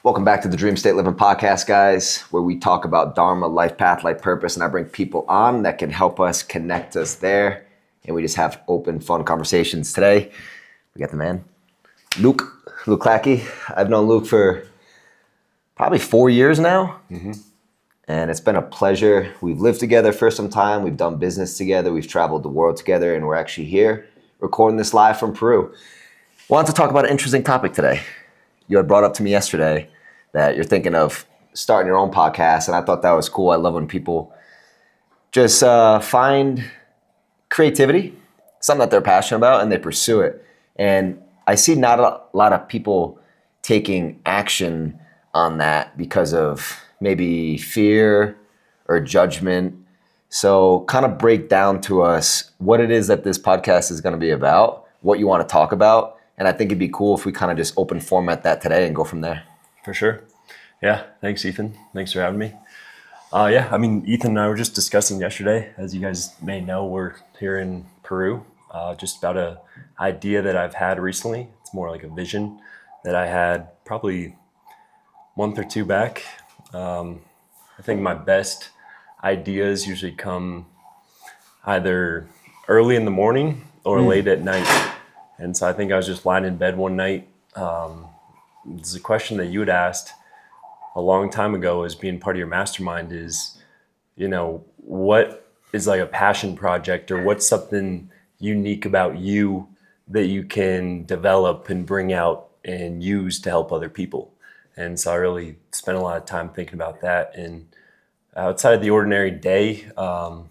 Welcome back to the DreamState Livin podcast, guys, where we talk about Dharma, life path, life purpose, and I bring people on that can help us connect us there. And we just have open, fun conversations today. We got the man, Luke Klatke. I've known Luke for probably 4 years now. And it's been a pleasure. We've lived together for some time. We've done business together. We've traveled the world together, and we're actually here recording this live from Peru. Wanted to talk about an interesting topic today. You had brought up to me yesterday that you're thinking of starting your own podcast, and I thought that was cool. I love when people just find creativity, something that they're passionate about, and they pursue it. And I see not a lot of people taking action on that because of maybe fear or judgment. So kind of break down to us what it is that this podcast is going to be about, what you want to talk about. And I think it'd be cool if we kind of just open format that today and go from there. For sure. Yeah. Thanks, Ethan. Thanks for having me. Ethan and I were just discussing yesterday. As you guys may know, we're here in Peru, just about an idea that I've had recently. It's more like a vision that I had probably a month or two back. I think my best ideas usually come either early in the morning or late at night. And so I think I was just lying in bed one night. It's a question that you had asked a long time ago as being part of your mastermind is, what is like a passion project or what's something unique about you that you can develop and bring out and use to help other people? And so I really spent a lot of time thinking about that. And outside of the ordinary day, I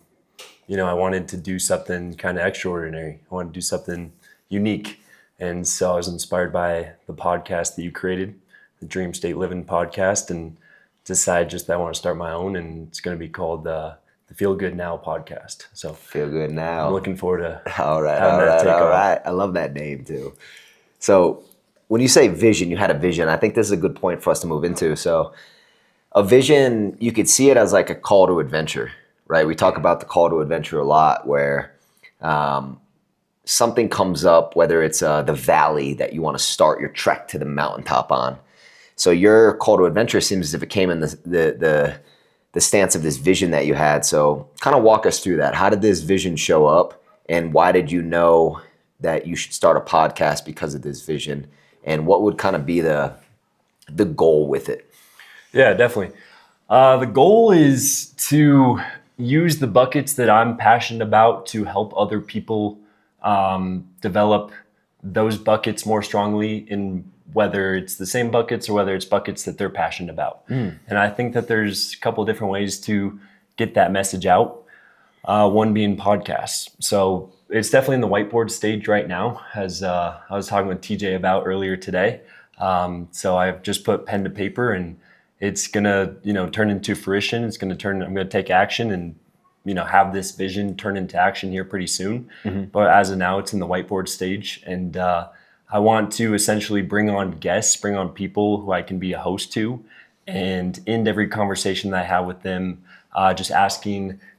wanted to do something kind of extraordinary. I wanted to do something unique. And so I was inspired by the podcast that you created, the DreamState Livin podcast, and decided just that I want to start my own. And it's going to be called the Feel Good Now podcast. So Feel Good Now. I'm looking forward to All right. I love that name too. So when you say vision, you had a vision. I think this is a good point for us to move into. So a vision, you could see it as like a call to adventure, right? We talk about the call to adventure a lot where something comes up, whether it's the valley that you want to start your trek to the mountaintop on. So your call to adventure seems as if it came in the stance of this vision that you had. So kind of walk us through that. How did this vision show up? And why did you know that you should start a podcast because of this vision? And what would kind of be the goal with it? Yeah, definitely. The goal is to use the buckets that I'm passionate about to help other people develop those buckets more strongly, in whether it's the same buckets or whether it's buckets that they're passionate about. And I think that there's a couple of different ways to get that message out. One being podcasts. So it's definitely in the whiteboard stage right now, as I was talking with TJ about earlier today. So I've just put pen to paper, and it's gonna, turn into fruition. I'm gonna take action and, have this vision turn into action here pretty soon. But as of now, it's in the whiteboard stage. And I want to essentially bring on guests, bring on people who I can be a host to, and end every conversation that I have with them, just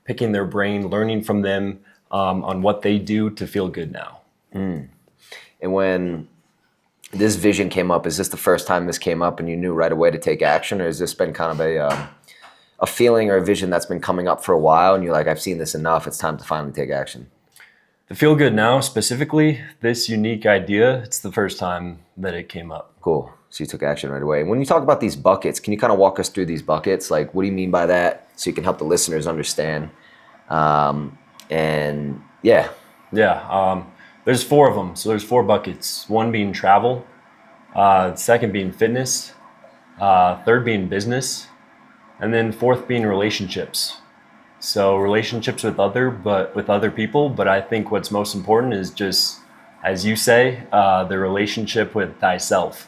picking their brain, learning from them on what they do to feel good now. And when this vision came up, is this the first time this came up and you knew right away to take action? Or has this been kind of a feeling or a vision that's been coming up for a while and you're like, I've seen this enough, it's time to finally take action? The Feel Good Now, specifically, this unique idea, it's the first time that it came up. Cool. So you took action right away. And when you talk about these buckets, can you kind of walk us through these buckets? Like, what do you mean by that? So you can help the listeners understand. There's 4 of them. So there's 4 buckets. One being travel, second being fitness, third being business, and then 4th being relationships. So relationships with other people. But I think what's most important is just, as you say, the relationship with thyself.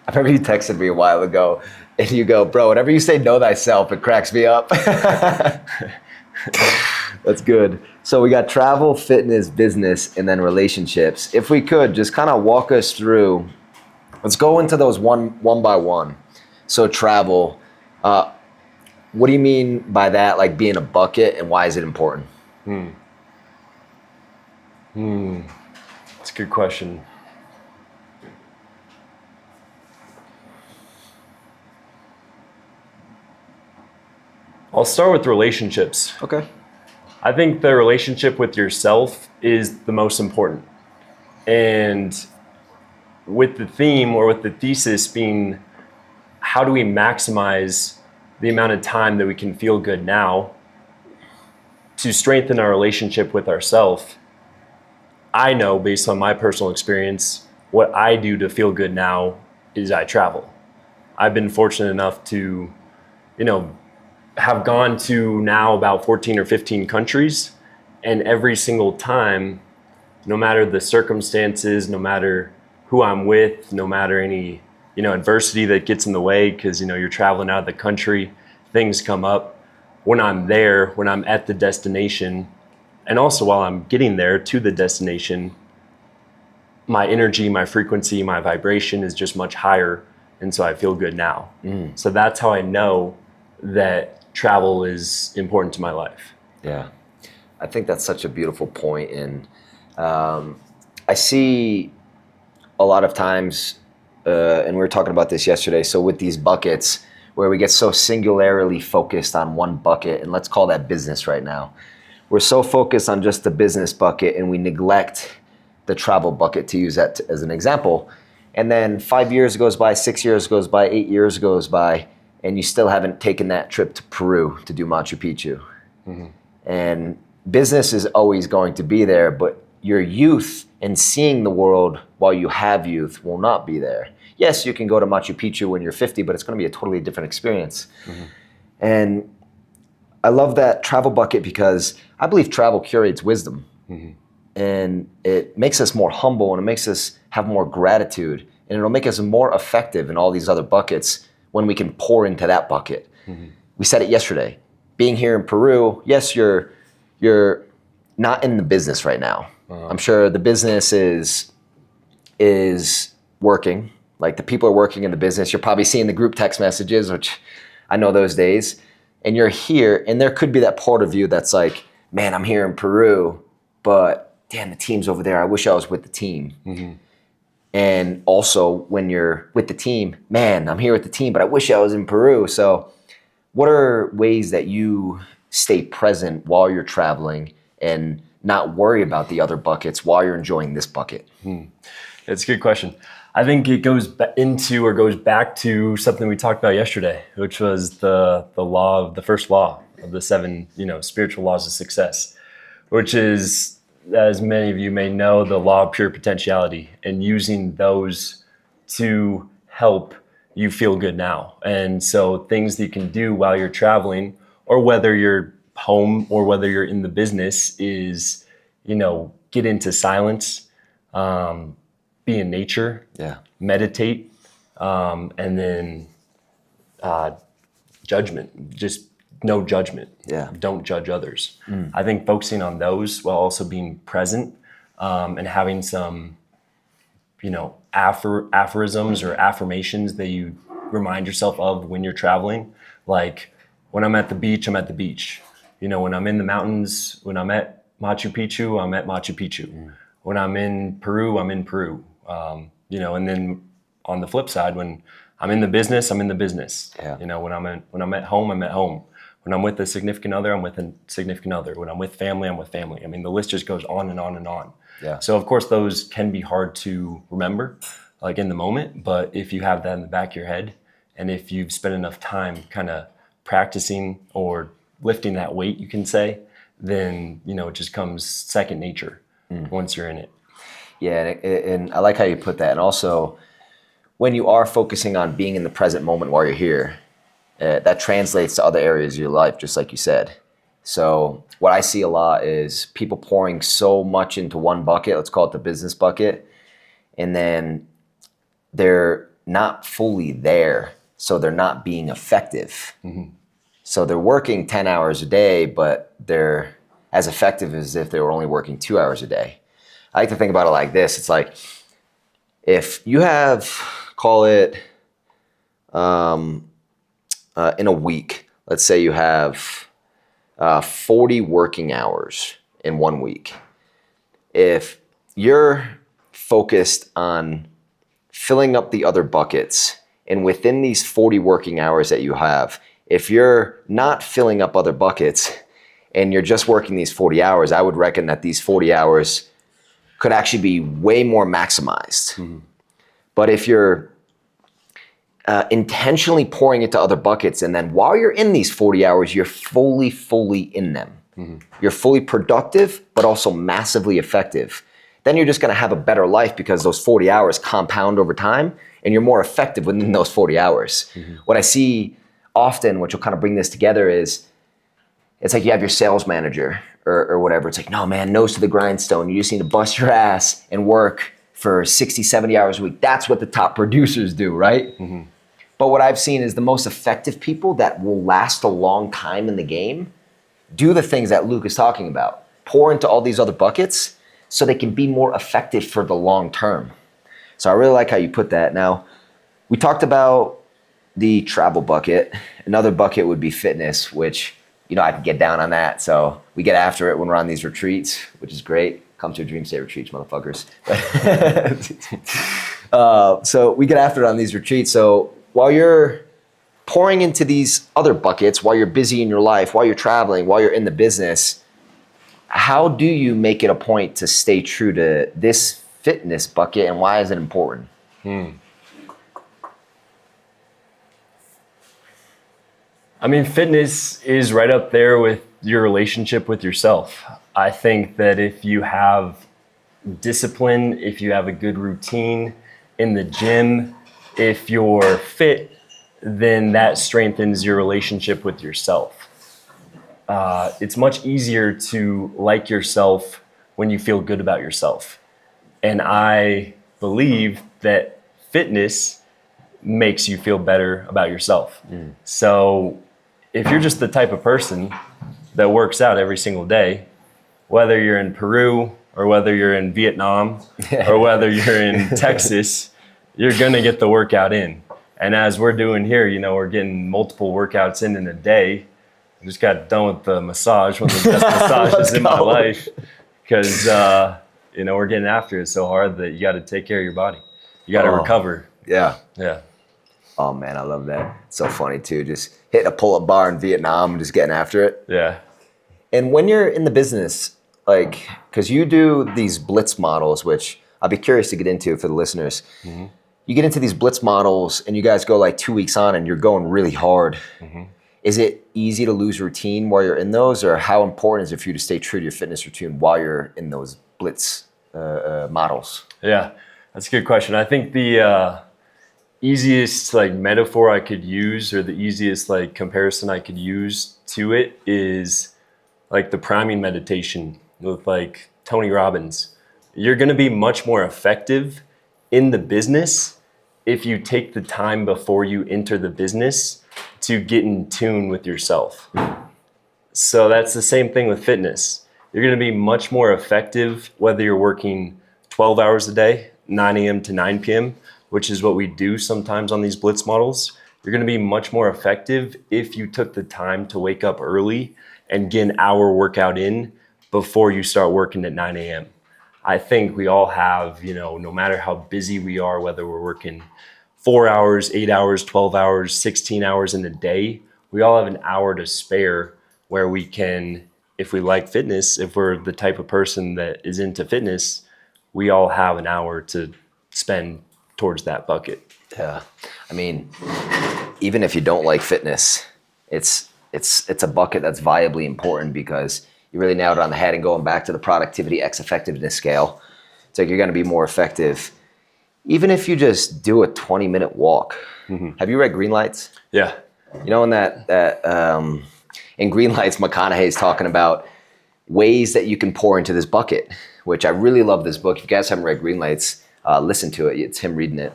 I remember you texted me a while ago and you go, bro, whenever you say know thyself, it cracks me up. That's good. So we got travel, fitness, business, and then relationships. If we could just kind of walk us through, let's go into those one by one. So travel, what do you mean by that? Like being a bucket, and why is it important? That's a good question. I'll start with relationships. Okay. I think the relationship with yourself is the most important. And with the theme or with the thesis being, how do we maximize the amount of time that we can feel good now to strengthen our relationship with ourselves? I know based on my personal experience, what I do to feel good now is I travel. I've been fortunate enough to, have gone to now about 14 or 15 countries, and every single time, no matter the circumstances, no matter who I'm with, no matter any, adversity that gets in the way, because, you're traveling out of the country, things come up. When I'm there, when I'm at the destination, and also while I'm getting there to the destination, my energy, my frequency, my vibration is just much higher. And so I feel good now. So that's how I know that travel is important to my life. Yeah. I think that's such a beautiful point. And I see a lot of times, and we were talking about this yesterday, so with these buckets, where we get so singularly focused on one bucket, and let's call that business right now. We're so focused on just the business bucket, and we neglect the travel bucket, to use that as an example. And then 5 years goes by, 6 years goes by, 8 years goes by, and you still haven't taken that trip to Peru to do Machu Picchu. And business is always going to be there, but your youth and seeing the world while you have youth will not be there. Yes, you can go to Machu Picchu when you're 50, but it's going to be a totally different experience. And I love that travel bucket because I believe travel curates wisdom. And it makes us more humble, and it makes us have more gratitude, and it'll make us more effective in all these other buckets when we can pour into that bucket. We said it yesterday. Being here in Peru, yes, you're not in the business right now. I'm sure the business is working. Like, the people are working in the business. You're probably seeing the group text messages, which I know those days. And you're here, and there could be that part of you that's like, man, I'm here in Peru, but damn, the team's over there. I wish I was with the team. And also, when you're with the team, man, I'm here with the team, but I wish I was in Peru. So what are ways that you stay present while you're traveling and not worry about the other buckets while you're enjoying this bucket? It's a good question. I think it goes back to something we talked about yesterday, which was the first law of the 7, spiritual laws of success, which is, as many of you may know, the law of pure potentiality, and using those to help you feel good now. And so things that you can do while you're traveling, or whether you're home or whether you're in the business, is, get into silence, be in nature, meditate, and then judgment, just no judgment. Don't judge others. I think focusing on those while also being present, and having some, aphorisms or affirmations that you remind yourself of when you're traveling. Like, when I'm at the beach, I'm at the beach. When I'm in the mountains, when I'm at Machu Picchu, I'm at Machu Picchu. When I'm in Peru, I'm in Peru. And then on the flip side, when I'm in the business, I'm in the business. When I'm at home, I'm at home. When I'm with a significant other, I'm with a significant other. When I'm with family, I'm with family. I mean, the list just goes on and on and on. So of course, those can be hard to remember, like in the moment. But if you have that in the back of your head, and if you've spent enough time kind of practicing or lifting that weight, you can say, then, it just comes second nature once you're in it. Yeah, and I like how you put that. And also, when you are focusing on being in the present moment while you're here, that translates to other areas of your life, just like you said. So what I see a lot is people pouring so much into one bucket, let's call it the business bucket, and then they're not fully there, so they're not being effective. So they're working 10 hours a day, but they're as effective as if they were only working 2 hours a day. I like to think about it like this. It's like, if you have, call it, in a week, let's say you have 40 working hours in 1 week. If you're focused on filling up the other buckets, and within these 40 working hours that you have, if you're not filling up other buckets and you're just working these 40 hours, I would reckon that these 40 hours could actually be way more maximized. Mm-hmm. But if you're intentionally pouring into other buckets, and then while you're in these 40 hours, you're fully in them. Mm-hmm. You're fully productive, but also massively effective. Then you're just gonna have a better life because those 40 hours compound over time and you're more effective within those 40 hours. Mm-hmm. What I see often, which will kind of bring this together, is it's like you have your sales manager or whatever. It's like, no man, nose to the grindstone. You just need to bust your ass and work for 60, 70 hours a week. That's what the top producers do, right? Mm-hmm. But what I've seen is the most effective people that will last a long time in the game do the things that Luke is talking about. Pour into all these other buckets so they can be more effective for the long term. So I really like how you put that. Now, we talked about the travel bucket. Another bucket would be fitness, which, you know, I can get down on that. So we get after it when we're on these retreats, which is great. Come to DreamState Retreats, motherfuckers. So we get after it on these retreats. So while you're pouring into these other buckets, while you're busy in your life, while you're traveling, while you're in the business, how do you make it a point to stay true to this fitness bucket, and why is it important? I mean, fitness is right up there with your relationship with yourself. I think that if you have discipline, if you have a good routine in the gym, if you're fit, then that strengthens your relationship with yourself. It's much easier to like yourself when you feel good about yourself. And I believe that fitness makes you feel better about yourself. So if you're just the type of person that works out every single day, whether you're in Peru or whether you're in Vietnam or whether you're in Texas, you're gonna get the workout in. And as we're doing here, you know, we're getting multiple workouts in a day. I just got done with the massage, one of the best massages in my life, because you know, we're getting after it so hard that you got to take care of your body. You got to recover. Yeah. Oh man, I love that. It's so funny too. Just hitting a pull-up bar in Vietnam and just getting after it. Yeah. And when you're in the business, like, because you do these blitz models, which I'd be curious to get into for the listeners. Mm-hmm. You get into these blitz models and you guys go like 2 weeks on and you're going really hard. Mm-hmm. Is it easy to lose routine while you're in those, or how important is it for you to stay true to your fitness routine while you're in those blitz models? Yeah, that's a good question. I think the easiest like metaphor I could use, or the easiest like comparison I could use to it, is like the priming meditation with like Tony Robbins. You're going to be much more effective in the business if you take the time before you enter the business to get in tune with yourself. So that's the same thing with fitness. You're going to be much more effective whether you're working 12 hours a day, 9 a.m. to 9 p.m., which is what we do sometimes on these blitz models. You're going to be much more effective if you took the time to wake up early and get an hour workout in before you start working at 9 a.m. I think we all have, you know, no matter how busy we are, whether we're working 4 hours, 8 hours, 12 hours, 16 hours in a day, we all have an hour to spare where we can, if we like fitness, if we're the type of person that is into fitness, we all have an hour to spend towards that bucket. Yeah. I mean, even if you don't like fitness, it's a bucket that's viably important, because you really nailed it on the head. And going back to the productivity x effectiveness scale, it's like you're going to be more effective even if you just do a 20-minute walk. Mm-hmm. Have you read Green Lights? Yeah. You know, in that in Green Lights, McConaughey is talking about ways that you can pour into this bucket, which I really love this book. If you guys haven't read Green Lights, listen to it. It's him reading it.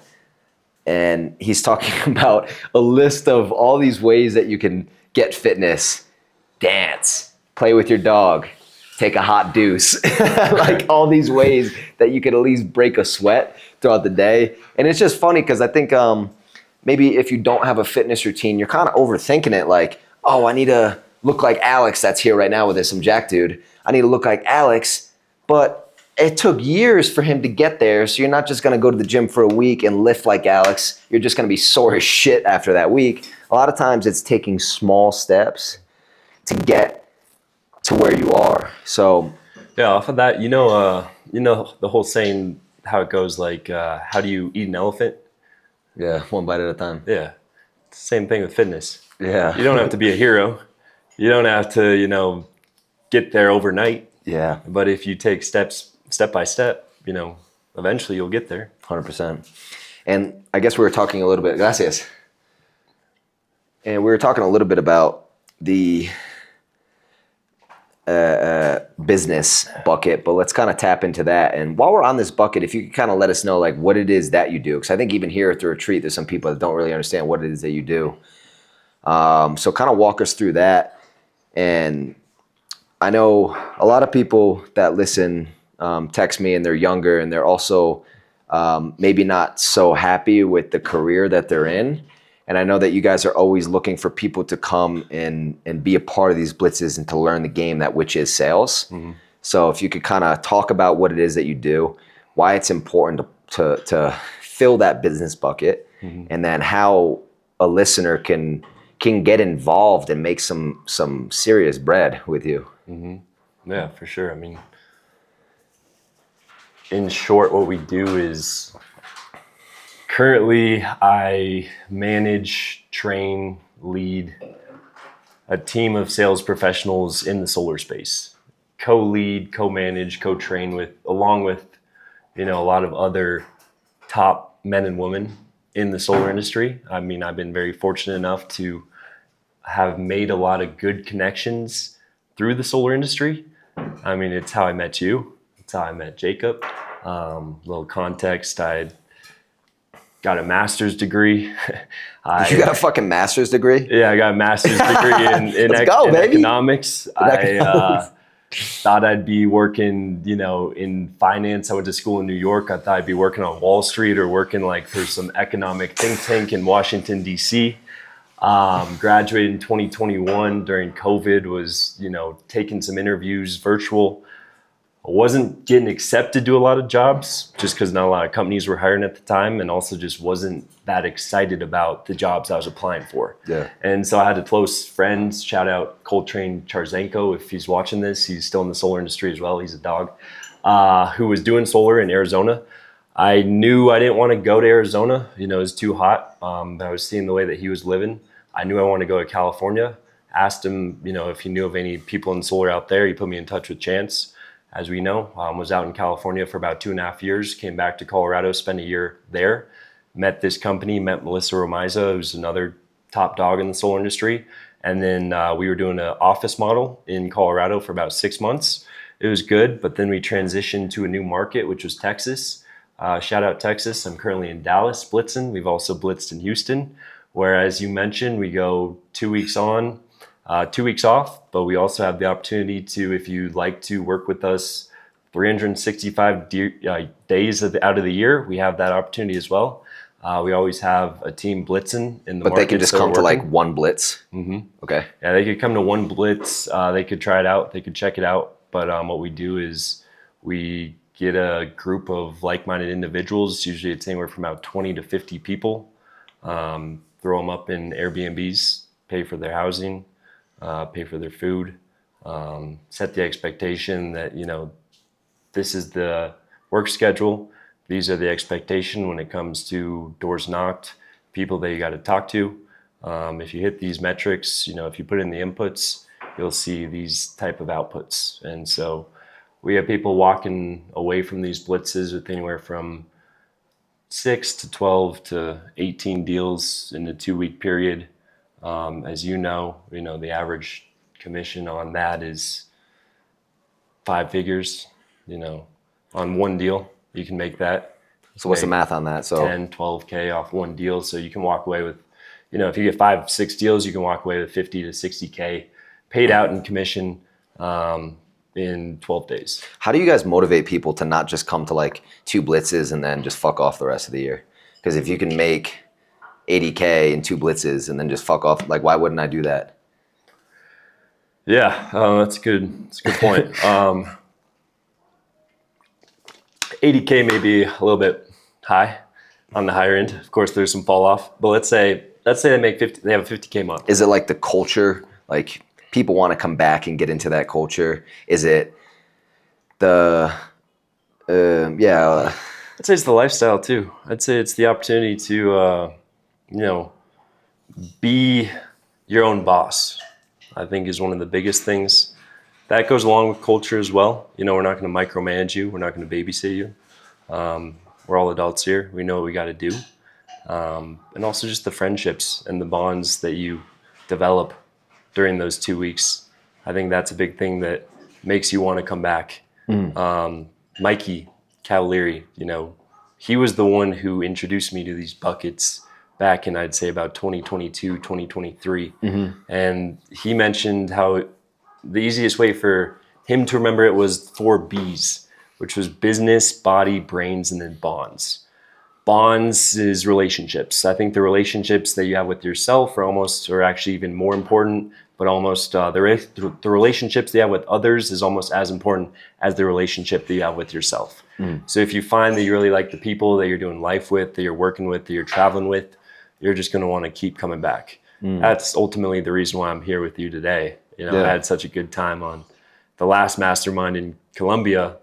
And he's talking about a list of all these ways that you can get fitness. Dance, play with your dog, take a hot deuce, like all these ways that you could at least break a sweat throughout the day. And it's just funny because I think maybe if you don't have a fitness routine, you're kind of overthinking it, like, oh, I need to look like Alex that's here right now with this, some jack dude. I need to look like Alex, but it took years for him to get there. So you're not just going to go to the gym for a week and lift like Alex. You're just going to be sore as shit after that week. A lot of times it's taking small steps to get to where you are. So yeah, off of that, the whole saying, how it goes, like, how do you eat an elephant? yeah, one bite at a time. Yeah. Same thing with fitness. Yeah. You don't have to be a hero. You don't have to, get there overnight. Yeah. But if you take steps, step by step, eventually you'll get there. 100%. And I guess we were talking a little bit, gracias. And we were talking a little bit about the business bucket, but let's kind of tap into that. And while we're on this bucket, if you could kind of let us know like what it is that you do, because I think even here at the retreat, there's some people that don't really understand what it is that you do. So kind of walk us through that. And I know a lot of people that listen text me and they're younger and they're also maybe not so happy with the career that they're in. And I know that you guys are always looking for people to come and be a part of these blitzes and to learn the game, that which is sales. Mm-hmm. So if you could kind of talk about what it is that you do, why it's important to fill that business bucket, mm-hmm. and then how a listener can get involved and make some serious bread with you. Mm-hmm. Yeah, for sure. I mean, in short, what we do is currently I manage, train, lead a team of sales professionals in the solar space. Co-lead, co-manage, co-train along with, a lot of other top men and women in the solar industry. I mean, I've been very fortunate enough to have made a lot of good connections through the solar industry. I mean, it's how I met you. It's how I met Jacob. Little context, I got a master's degree. You got a fucking master's degree? Yeah, I got a master's degree in economics. I thought I'd be working, in finance. I went to school in New York. I thought I'd be working on Wall Street or working like for some economic think tank in Washington, D.C. Graduated in 2021 during COVID, was, taking some interviews virtual. I wasn't getting accepted to a lot of jobs just because not a lot of companies were hiring at the time, and also just wasn't that excited about the jobs I was applying for. Yeah. And so I had a close friend, shout out Coltrane Charzenko, if he's watching this, he's still in the solar industry as well, he's a dog, who was doing solar in Arizona. I knew I didn't want to go to Arizona, it was too hot. I was seeing the way that he was living. I knew I wanted to go to California. Asked him, if he knew of any people in solar out there. He put me in touch with Chance. As we know, was out in California for about 2.5 years, came back to Colorado, spent a year there, met this company, met Melissa Romiza, who's another top dog in the solar industry. And then we were doing an office model in Colorado for about 6 months. It was good, but then we transitioned to a new market, which was Texas. Shout out Texas. I'm currently in Dallas, blitzing. We've also blitzed in Houston, where, as you mentioned, we go 2 weeks on, 2 weeks off, but we also have the opportunity to, if you'd like to work with us 365 days out of the year, we have that opportunity as well. We always have a team blitzing in the market. But they can just come to like one blitz? Mm-hmm. Okay. Yeah, they could come to one blitz. They could try it out. They could check it out. But what we do is we get a group of like-minded individuals. Usually it's anywhere from about 20 to 50 people. Throw them up in Airbnbs, pay for their housing, pay for their food, set the expectation that, this is the work schedule. These are the expectation when it comes to doors knocked, people that you got to talk to. If you hit these metrics, if you put in the inputs, you'll see these type of outputs. And so we have people walking away from these blitzes with anywhere from 6 to 12 to 18 deals in a 2-week period. As you know, the average commission on that is 5 figures, on one deal, you can make that. So what's the math on that? So 10, 12K off one deal. So you can walk away with, if you get 5, 6 deals, you can walk away with 50 to 60K paid out in commission, in 12 days. How do you guys motivate people to not just come to like 2 blitzes and then just fuck off the rest of the year? Because if you can make 80K in 2 blitzes and then just fuck off, like, why wouldn't I do that? Yeah, that's a good point. 80K may be a little bit high on the higher end. Of course, there's some fall off, but let's say they make 50. They have a 50K month. Is it like the culture? Like people want to come back and get into that culture? Is it the I'd say it's the lifestyle too. I'd say it's the opportunity to be your own boss. I think is one of the biggest things. That goes along with culture as well. We're not going to micromanage you. We're not going to babysit you. We're all adults here. We know what we got to do. And also just the friendships and the bonds that you develop during those 2 weeks. I think that's a big thing that makes you want to come back. Mikey Cavalieri, he was the one who introduced me to these buckets back in, I'd say, about 2022, 2023. And he mentioned how the easiest way for him to remember it was 4 B's, which was business, body, brains, and then bonds. Bonds is relationships. I think the relationships that you have with yourself are actually even more important, but almost the relationships that you have with others is almost as important as the relationship that you have with yourself. So if you find that you really like the people that you're doing life with, that you're working with, that you're traveling with, you're just going to want to keep coming back. That's ultimately the reason why I'm here with you today. I had such a good time on the last mastermind in Colombia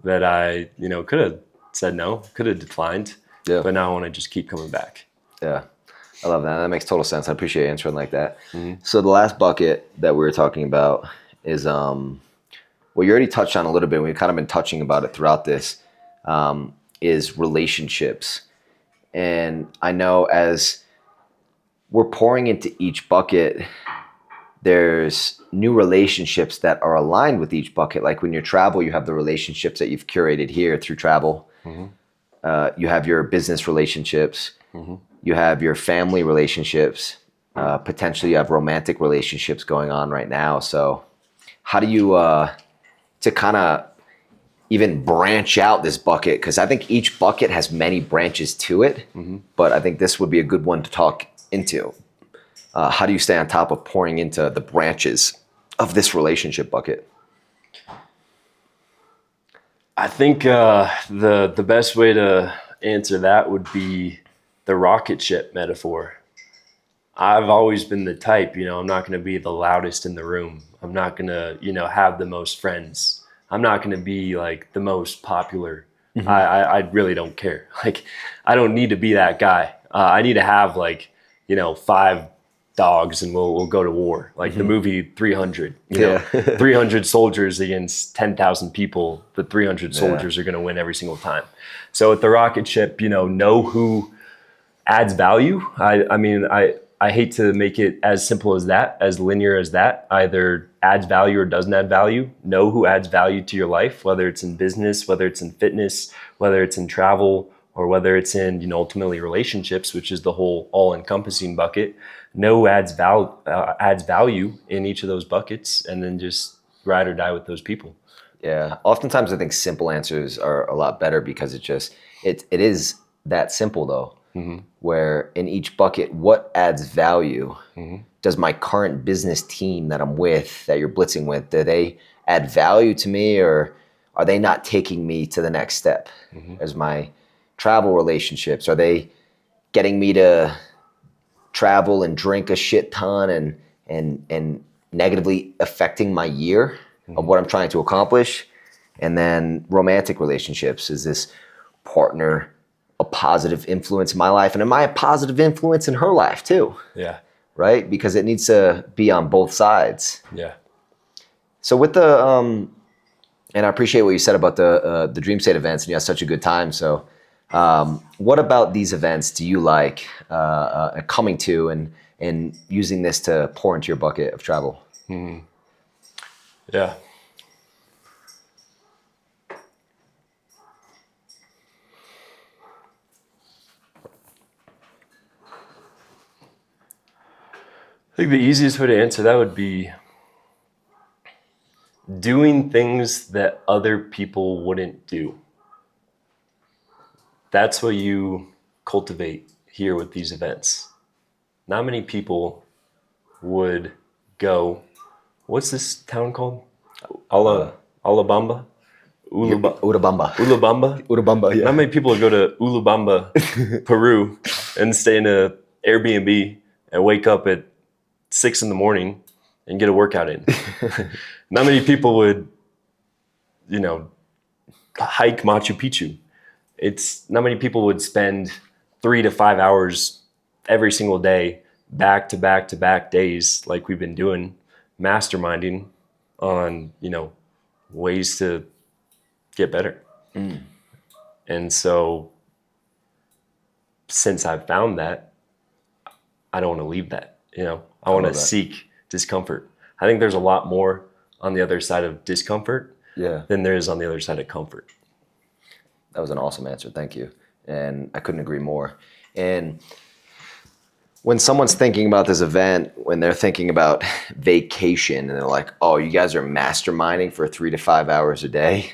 that I, could have said no, could have declined. But now I want to just keep coming back. Yeah, I love that. That makes total sense. I appreciate you answering like that. So the last bucket that we were talking about is, well, you already touched on a little bit. We've kind of been touching about it throughout this, is relationships. And I know as we're pouring into each bucket, there's new relationships that are aligned with each bucket. Like when you travel, you have the relationships that you've curated here through travel. You have your business relationships. You have your family relationships. Potentially you have romantic relationships going on right now. So how do you, to kind of even branch out this bucket? Because I think each bucket has many branches to it, but I think this would be a good one to talk into. How do you stay on top of pouring into the branches of this relationship bucket? I think the best way to answer that would be the rocket ship metaphor. I've always been the type, I'm not going to be the loudest in the room. I'm not going to, have the most friends. I'm not going to be like the most popular. I really don't care. Like, I don't need to be that guy. I need to have 5 dogs and we'll go to war. Like the movie 300, 300 soldiers against 10,000 people. The 300 soldiers are going to win every single time. So with the rocket ship, know who adds value. I hate to make it as simple as that, as linear as that. Either adds value or doesn't add value. Know who adds value to your life, whether it's in business, whether it's in fitness, whether it's in travel, or whether it's in, ultimately relationships, which is the whole all-encompassing bucket. Know who adds value in each of those buckets, and then just ride or die with those people. Yeah. Oftentimes I think simple answers are a lot better because it is that simple though. Where in each bucket, what adds value? Does my current business team that I'm with, that you're blitzing with, do they add value to me, or are they not taking me to the next step? As my travel relationships, are they getting me to travel and drink a shit ton and negatively affecting my year of what I'm trying to accomplish? And then romantic relationships, is this partner a positive influence in my life, and am I a positive influence in her life too? Yeah. Right? Because it needs to be on both sides. Yeah. So with the and I appreciate what you said about the DreamState events, and you had such a good time. So what about these events do you like coming to and using this to pour into your bucket of travel? Yeah. I think the easiest way to answer that would be doing things that other people wouldn't do. That's what you cultivate here with these events. Not many people would go, what's this town called? Alabama? Urubamba. Ulubamba? Yeah. Not many people go to Ulubamba, Peru, and stay in a Airbnb and wake up at 6 a.m. and get a workout in. Not many people would, hike Machu Picchu. It's not many people would spend 3 to 5 hours every single day, back to back to back days, like we've been doing, masterminding on, ways to get better. And so since I've found that, I don't want to leave that, I want to seek discomfort. I think there's a lot more on the other side of discomfort than there is on the other side of comfort. That was an awesome answer. Thank you. And I couldn't agree more. And when someone's thinking about this event, when they're thinking about vacation and they're like, oh, you guys are masterminding for 3 to 5 hours a day.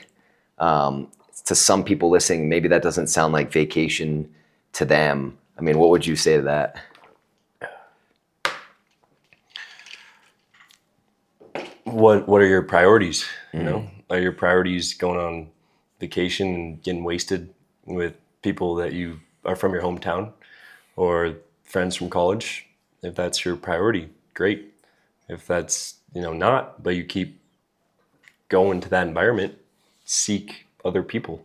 To some people listening, maybe that doesn't sound like vacation to them. I mean, what would you say to that? What are your priorities? Are your priorities going on vacation and getting wasted with people that you are from your hometown or friends from college? If that's your priority, great. If that's not, but you keep going to that environment, seek other people,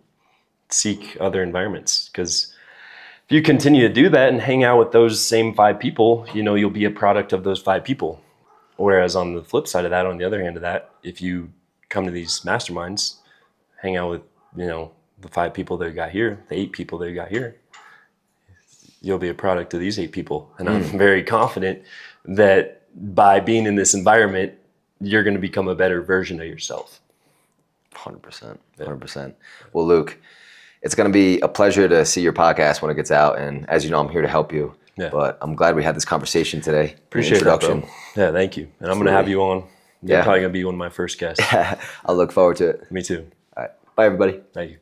seek other environments. Because if you continue to do that and hang out with those same 5 people, you'll be a product of those 5 people. Whereas on the flip side of that, on the other hand of that, if you come to these masterminds, hang out with, the 5 people that you got here, the 8 people that you got here, you'll be a product of these 8 people. And I'm very confident that by being in this environment, you're going to become a better version of yourself. 100%. 100%. Well, Luke, it's going to be a pleasure to see your podcast when it gets out. And as you know, I'm here to help you. Yeah. But I'm glad we had this conversation today. Appreciate that, bro. Yeah, thank you. And I'm going to have you on. You're probably going to be one of my first guests. I'll look forward to it. Me too. All right. Bye, everybody. Thank you.